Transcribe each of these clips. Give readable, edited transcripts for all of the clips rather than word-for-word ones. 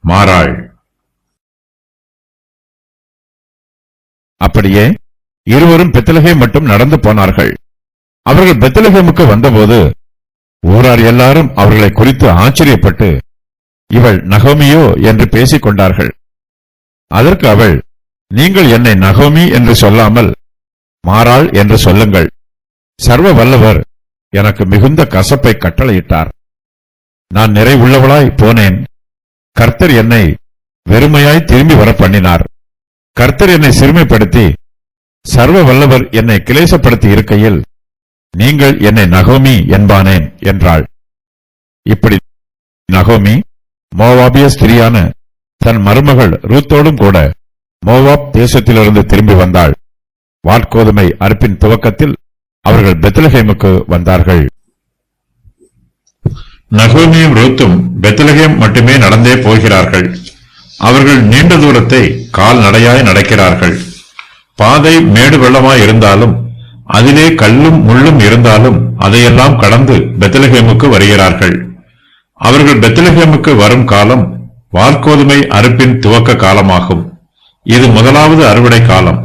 மாறாள். அப்படியே இருவரும் பெத்லகேம் மட்டும் நடந்து போனார்கள். அவர்கள் பெத்லகேமுக்கு வந்தபோது ஊரார் எல்லாரும் அவர்களை குறித்து ஆச்சரியப்பட்டு, இவள் நகோமியோ என்று பேசிக் கொண்டார்கள். அதற்கு அவள், நீங்கள் என்னை நகோமி என்று சொல்லாமல் மாறாள் என்று சொல்லுங்கள். சர்வ வல்லவர் எனக்கு மிகுந்த கசப்பை கட்டளையிட்டார். நான் நிறைவுள்ளவளாய் போனேன். கர்த்தர் என்னை வெறுமையாய் திரும்பி வர பண்ணினார். கர்த்தர் என்னை சிறுமைப்படுத்தி சர்வ வல்லவர் என்னை கிளேசப்படுத்தி இருக்கையில் நீங்கள் என்னை நகோமி என்பானேன் என்றாள். இப்படி நகோமி மோவாபிய ஸ்திரியான தன் மருமகள் ரூத்தோடும் கூட மோவாப் தேசத்திலிருந்து திரும்பி வந்தாள். வாற்கோதுமை அறுப்பின் துவக்கத்தில் அவர்கள் பெத்லகேமுக்கு வந்தார்கள். நகோமியும் ரூத்தும் பெத்லகேம் மட்டுமே நடந்தே போகிறார்கள். அவர்கள் நீண்ட தூரத்தை கால்நடையாய் நடக்கிறார்கள். பாதை மேடு வெள்ளமாய் இருந்தாலும் அதிலே கல்லும் முள்ளும் இருந்தாலும் அதையெல்லாம் கடந்து பெத்லகேமுக்கு வருகிறார்கள். அவர்கள் பெத்லகேமுக்கு வரும் காலம் வாற்கோதுமை அறுப்பின் துவக்க காலமாகும். இது முதலாவது அறுவடை காலம்.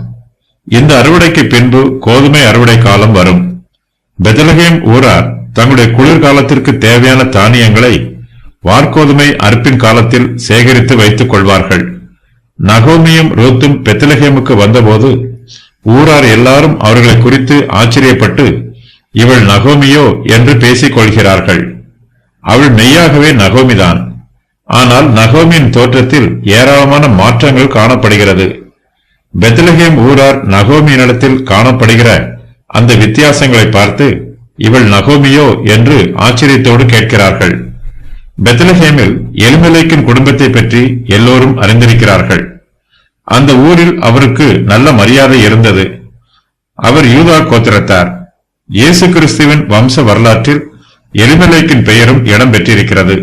இந்த அறுவடைக்கு பின்பு கோதுமை அறுவடை காலம் வரும். பெத்லகேம் ஊரார் தங்களுடைய குளிர்காலத்திற்கு தேவையான தானியங்களை வாற்கோதுமை அறுப்பின் காலத்தில் சேகரித்து வைத்துக் கொள்வார்கள். நகோமியும் ரூத்தும் பெத்லகேமுக்கு வந்தபோது ஊரார் எல்லாரும் அவர்களை குறித்து ஆச்சரியப்பட்டு, இவள் நகோமியோ என்று பேசிக் கொள்கிறார்கள். அவள் மெய்யாகவே நகோமிதான். ஆனால் நகோமியின் தோற்றத்தில் ஏராளமான மாற்றங்கள் காணப்படுகிறது. பெத்லகேம் ஊரார் நகோமியினிடத்தில் காணப்படுகிற அந்த வித்தியாசங்களை பார்த்து, இவள் நகோமியோ என்று ஆச்சரியத்தோடு கேட்கிறார்கள். பெத்லகேமில் எலிமெலேக்கின் குடும்பத்தை பற்றி எல்லோரும் அறிந்திருக்கிறார்கள். அந்த ஊரில் அவருக்கு நல்ல மரியாதை இருந்தது. அவர் யூதா கோத்திரத்தார். இயேசு கிறிஸ்துவின் வம்ச வரலாற்றில் எலிமெலேக்கின் பெயரும் இடம் பெற்றிருக்கிறது.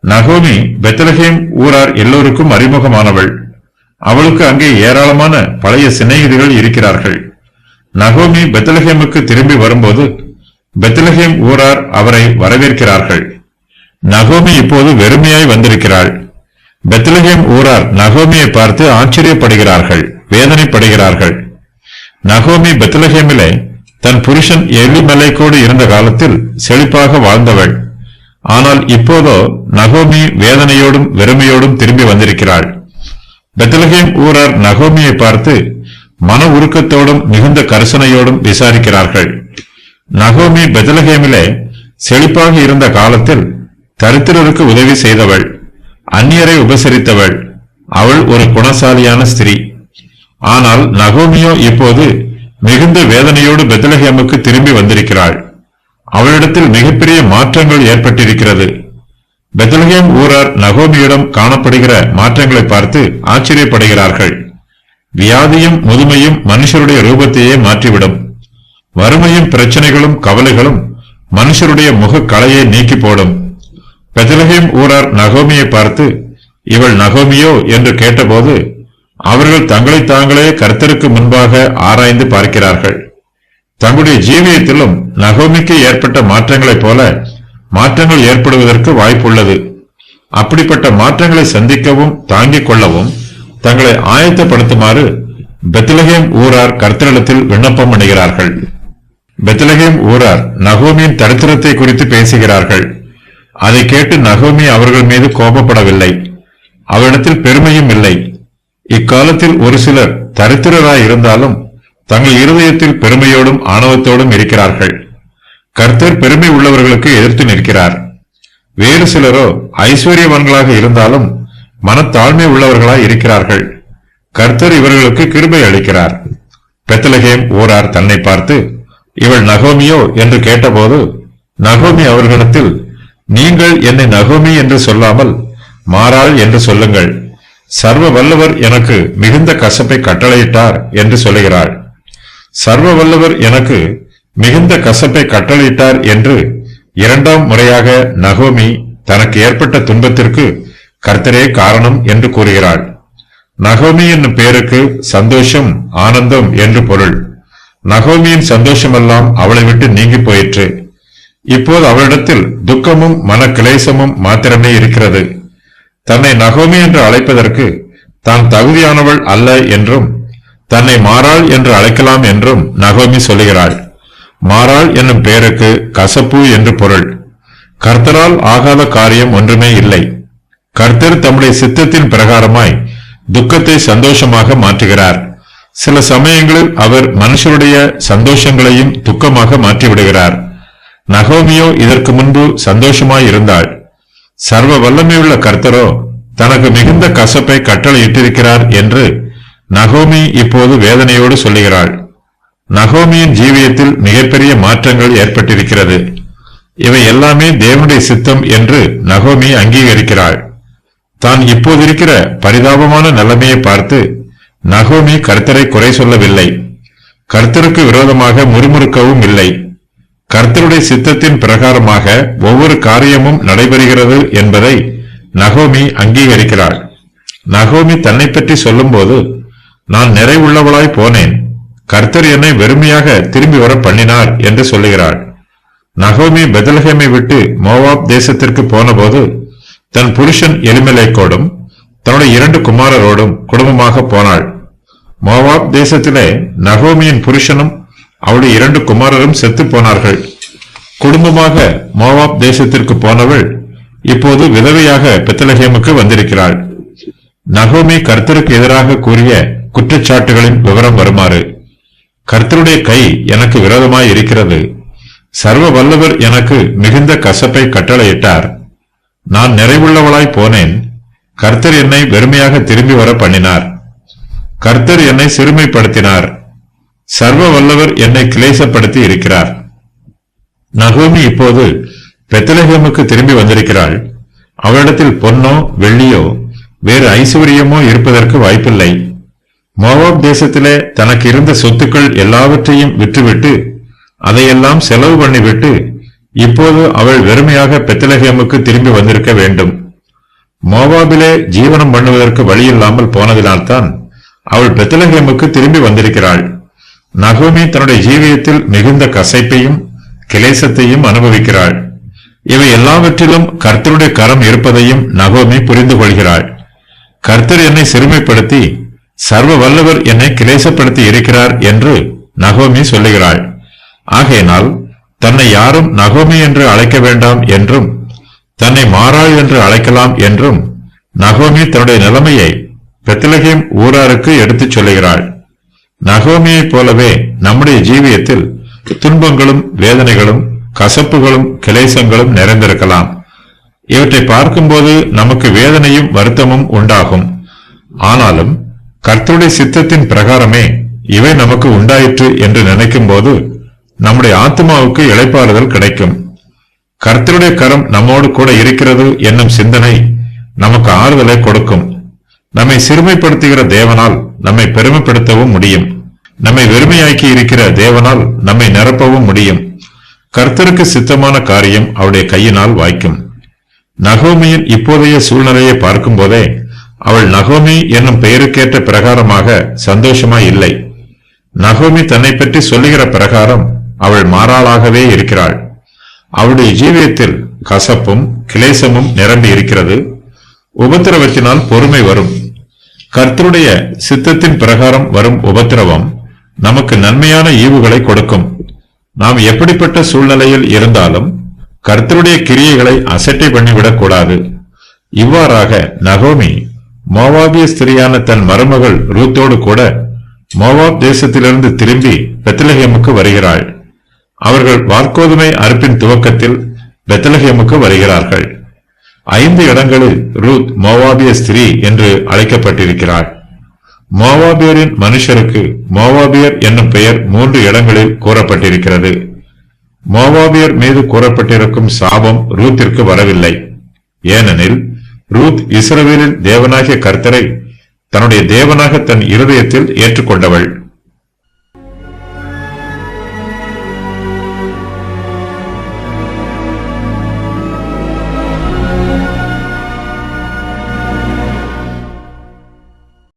நகோமி பெத்லகேம் ஊரார் எல்லோருக்கும் அறிமுகமானவள். அவளுக்கு அங்கே ஏராளமான பழைய சிநேகிதிகள் இருக்கிறார்கள். நகோமி பெத்லகேமுக்கு திரும்பி வரும்போது பெத்லகேம் ஊரார் அவரை வரவேற்கிறார்கள். நகோமி இப்போது வெறுமையாய் வந்திருக்கிறாள். பெத்லகேம் ஊரார் நகோமியை பார்த்து ஆச்சரியப்படுகிறார்கள், வேதனைப்படுகிறார்கள். நகோமி பெத்லகேமிலே தன் புருஷன் எலிமெலேக்கோடு இருந்த காலத்தில் செழிப்பாக வாழ்ந்தவள். ஆனால் இப்போதோ நகோமி வேதனையோடும் வெறுமையோடும் திரும்பி வந்திருக்கிறாள். பெத்லகேம் ஊரார் நகோமியை பார்த்து மன உருக்கத்தோடும் மிகுந்த கரிசனையோடும் விசாரிக்கிறார்கள். நகோமி பெத்லகேமிலே செழிப்பாக இருந்த காலத்தில் தரித்திரருக்கு உதவி செய்தவள், அந்நியரை உபசரித்தவள். அவள் ஒரு குணசாலியான ஸ்திரீ. ஆனால் நகோமியோ இப்போது மிகுந்த வேதனையோடு பெத்லகேமுக்கு திரும்பி வந்திருக்கிறாள். அவளிடத்தில் மிகப்பெரிய மாற்றங்கள் ஏற்பட்டிருக்கிறது. பெத்லகேம் ஊரார் நகோமியிடம் காணப்படுகிற மாற்றங்களை பார்த்து ஆச்சரியப்படுகிறார்கள். வியாதியும் முதுமையும் மனுஷருடைய ரூபத்தையே மாற்றிவிடும். வறுமையும் பிரச்சனைகளும் கவலைகளும் மனுஷருடைய முக கலையை நீக்கி போடும். பெத்லகேம் ஊரார் நகோமியை பார்த்து, இவள் நகோமியோ என்று கேட்டபோது அவர்கள் தங்களை தாங்களே கர்த்தருக்கு முன்பாக ஆராய்ந்து பார்க்கிறார்கள். தங்களுடைய ஜீவியத்திலும் நகோமிக்கு ஏற்பட்ட மாற்றங்களைப் போல மாற்றங்கள் ஏற்படுவதற்கு வாய்ப்புள்ளது. அப்படிப்பட்ட மாற்றங்களை சந்திக்கவும் தாங்கிக் கொள்ளவும் தங்களை ஆயத்தப்படுத்துமாறு பெத்லகேம் ஊரார் கர்த்தரிடத்தில் விண்ணப்பம் பண்ணுகிறார்கள். பெத்லகேம் ஊரார் நகோமியின் தரித்திரத்தை குறித்து பேசுகிறார்கள். அதை கேட்டு நகோமி அவர்கள் மீது கோபப்படவில்லை. அவரிடத்தில் பெருமையும் இல்லை. இக்காலத்தில் ஒரு சிலர் தரித்திரராய் இருந்தாலும் தங்கள் இருதயத்தில் பெருமையோடும் ஆணவத்தோடும் இருக்கிறார்கள். கர்த்தர் பெருமை உள்ளவர்களுக்கு எதிர்த்து நிற்கிறார். வேறு சிலரோ ஐஸ்வர்யவான்களாக இருந்தாலும் மனத்தாழ்மை உள்ளவர்களாய் இருக்கிறார்கள். கர்த்தர் இவர்களுக்கு கிருபை அளிக்கிறார். பெத்லகேம் ஊரார் தன்னை பார்த்து, இவள் நகோமியோ என்று கேட்டபோது நகோமி அவர்களிடத்தில், நீங்கள் என்னை நகோமி என்று சொல்லாமல் மாறாள் என்று சொல்லுங்கள். சர்வ வல்லவர் எனக்கு மிகுந்த கசப்பை கட்டளையிட்டார் என்று சொல்லுகிறாள். சர்வ வல்லவர் எனக்கு மிகுந்த கசப்பை கட்டளையிட்டார் என்று இரண்டாம் முறையாக நகோமி தனக்கு ஏற்பட்ட துன்பத்திற்கு கர்த்தரே காரணம் என்று கூறுகிறாள். நகோமி என்னும் பேருக்கு சந்தோஷம், ஆனந்தம் என்று பொருள். நகோமியின் சந்தோஷமெல்லாம் அவளை விட்டு நீங்கி போயிற்று. இப்போது அவளிடத்தில் துக்கமும் மன கிளேசமும் மாத்திரமே இருக்கிறது. தன்னை நகோமி என்று அழைப்பதற்கு தான் தகுதியானவள் அல்ல என்றும் தன்னை மாறாள் என்று அழைக்கலாம் என்றும் நகோமி சொல்லுகிறாள். மாறாள் என்னும் பெயருக்கு கசப்பு என்று பொருள். கர்த்தரால் ஆகாத காரியம் ஒன்றுமே இல்லை. கர்த்தர் தம்முடைய சித்தத்தின் பிரகாரமாய் துக்கத்தை சந்தோஷமாக மாற்றுகிறார். சில சமயங்களில் அவர் மனுஷருடைய சந்தோஷங்களையும் துக்கமாக மாற்றிவிடுகிறார். நகோமியோ இதற்கு முன்பு சந்தோஷமாய் இருந்தாள். சர்வ வல்லமையுள்ள கர்த்தரோ தனக்கு மிகுந்த கசப்பை கட்டளையிட்டிருக்கிறார் என்று நகோமி இப்போது வேதனையோடு சொல்லுகிறாள். நகோமியின் ஜீவியத்தில் மிகப்பெரிய மாற்றங்கள் ஏற்பட்டிருக்கிறது. இவை எல்லாமே தேவனுடைய சித்தம் என்று நகோமி அங்கீகரிக்கிறாள். தான் இப்போது இருக்கிற பரிதாபமான நிலைமையை பார்த்து நகோமி கர்த்தரை குறை சொல்லவில்லை. கர்த்தருக்கு விரோதமாக முறுமுறுக்கவும் இல்லை. கர்த்தருடைய சித்தத்தின் பிரகாரமாக ஒவ்வொரு காரியமும் நடைபெறுகிறது என்பதை நகோமி அங்கீகரிக்கிறாள். நகோமி தன்னை பற்றி சொல்லும்போது, நான் நிறைவுள்ளவளாய் போனேன், கர்த்தர் என்னை வெறுமையாக திரும்பி வர பண்ணினார் என்று சொல்லுகிறாள். நகோமி பெத்லகேமை விட்டு மோவாப் தேசத்திற்கு போனபோது தன் புருஷன் எலிமெலேக்கோடும் தன்னுடைய 2 குமாரரோடும் குடும்பமாக போனாள். மோவாப் தேசத்திலே நகோமியின் புருஷனும் அவளுடைய 2 குமாரரும் செத்து போனார்கள். குடும்பமாக மோவாப் தேசத்திற்கு போனவள் இப்போது விதவையாக பெத்லகேமுக்கு வந்திருக்கிறாள். நகோமி கர்த்தருக்கு எதிராக கூறிய குற்றச்சாட்டுகளின் விவரம் வருமாறு: கர்த்தருடைய கை எனக்கு விரோதமாய் இருக்கிறது. சர்வ வல்லவர் எனக்கு மிகுந்த கசப்பை கட்டளையிட்டார். நான் நிறைவுள்ளவளாய் போனேன். கர்த்தர் என்னை வெறுமையாக திரும்பி வர பண்ணினார். கர்த்தர் என்னை சிறுமைப்படுத்தினார். சர்வ வல்லவர் என்னை கிளேசப்படுத்தி இருக்கிறார். நகோமி இப்போது பெத்லகேமுக்கு திரும்பி வந்திருக்கிறாள். அவளிடத்தில் பொன்னோ வெள்ளியோ வேறு ஐஸ்வர்யமோ இருப்பதற்கு வாய்ப்பில்லை. மோவாப் தேசத்திலே தனக்கு இருந்த சொத்துக்கள் எல்லாவற்றையும் விற்றுவிட்டு அதையெல்லாம் செலவு பண்ணிவிட்டு இப்போது அவள் வெறுமையாக பெத்லகேமுக்கு திரும்பி வந்திருக்க வேண்டும். மோவாபிலே ஜீவனம் பண்ணுவதற்கு வழியில்லாமல் போனதினால்தான் அவள் பெத்லகேமுக்கு திரும்பி வந்திருக்கிறாள். நகோமி தன்னுடைய ஜீவியத்தில் மிகுந்த கசைப்பையும் கிளேசத்தையும் அனுபவிக்கிறாள். இவை எல்லாவற்றிலும் கர்த்தருடைய கரம் இருப்பதையும் நகோமி புரிந்து கொள்கிறாள். கர்த்தர் என்னை சிறுமைப்படுத்தி சர்வ வல்லவர் என்னை கிளேசப்படுத்தி இருக்கிறார் என்று நகோமி சொல்லுகிறாள். ஆகையினால் தன்னை யாரும் நகோமி என்று அழைக்க வேண்டாம் என்றும் தன்னை மாறாள் என்று அழைக்கலாம் என்றும் நகோமி தன்னுடைய நிலைமையை பெத்லகேம் ஊராருக்கு எடுத்துச் சொல்லுகிறாள். நகோமியைப் போலவே நம்முடைய ஜீவியத்தில் துன்பங்களும் வேதனைகளும் கசப்புகளும் கிளேசங்களும் நிறைந்திருக்கலாம். இவற்றை பார்க்கும்போது நமக்கு வேதனையும் வருத்தமும் உண்டாகும். ஆனாலும் கர்த்தருடைய சித்தத்தின் பிரகாரமே இவை நமக்கு உண்டாயிற்று என்று நினைக்கும் போது நம்முடைய ஆத்மாவுக்கு இளைப்பாறுதல் கிடைக்கும். கர்த்தருடைய கரம் நம்மோடு கூட இருக்கிறது என்னும் சிந்தனை நமக்கு ஆறுதலை கொடுக்கும். நம்மை சிறுமைப்படுத்துகிற தேவனால் நம்மை பெருமைப்படுத்தவும் முடியும். நம்மை வெறுமையாக்கி இருக்கிற தேவனால் நம்மை நிரப்பவும் முடியும். கர்த்தருக்கு சித்தமான காரியம் அவருடைய கையினால் வாய்க்கும். நகோமியின் இப்போதைய சூழ்நிலையை பார்க்கும் போதே அவள் நகோமி என்னும் பெயருக்கேற்ற பிரகாரமாக சந்தோஷமாய் இல்லை. நகோமி தன்னை பற்றி சொல்லுகிற பிரகாரம் அவள் மாறாளாகவே இருக்கிறாள். அவளுடைய ஜீவியத்தில் கசப்பும் கிளேசமும் நிரம்பி இருக்கிறது. உபத்திரவத்தினால் பொறுமை வரும். கர்த்தருடைய சித்தத்தின் பிரகாரம் வரும் உபத்திரவம் நமக்கு நன்மையான ஈவுகளை கொடுக்கும். நாம் எப்படிப்பட்ட சூழ்நிலையில் இருந்தாலும் கர்த்தருடைய கிரியைகளை அசட்டை பண்ணிவிடக் கூடாது. இவ்வாறாக நகோமி மோவாபிய ஸ்திரியான தன் மருமகள் ரூத்தோடு கூட மோவாப் தேசத்திலிருந்து திரும்பி பெத்லகேமுக்கு வருகிறாள். அவர்கள் வார்கோதுமை அறுப்பின் துவக்கத்தில் பெத்லகேமுக்கு வருகிறார்கள். 5 இடங்களில் ரூத் மோவாபிய ஸ்திரீ என்று அழைக்கப்பட்டிருக்கிறாள். மோவாபியரின் மனுஷருக்கு மோவாபியர் என்னும் பெயர் 3 இடங்களில் கூறப்பட்டிருக்கிறது. மோவாபியர் மீது கூறப்பட்டிருக்கும் சாபம் ரூத்திற்கு வரவில்லை. ஏனெனில் ரூத் இஸ்ரவேலின் தேவனாகிய கர்த்தரை தன்னுடைய தேவனாக தன் இருதயத்தில் ஏற்றுக்கொண்டவள்.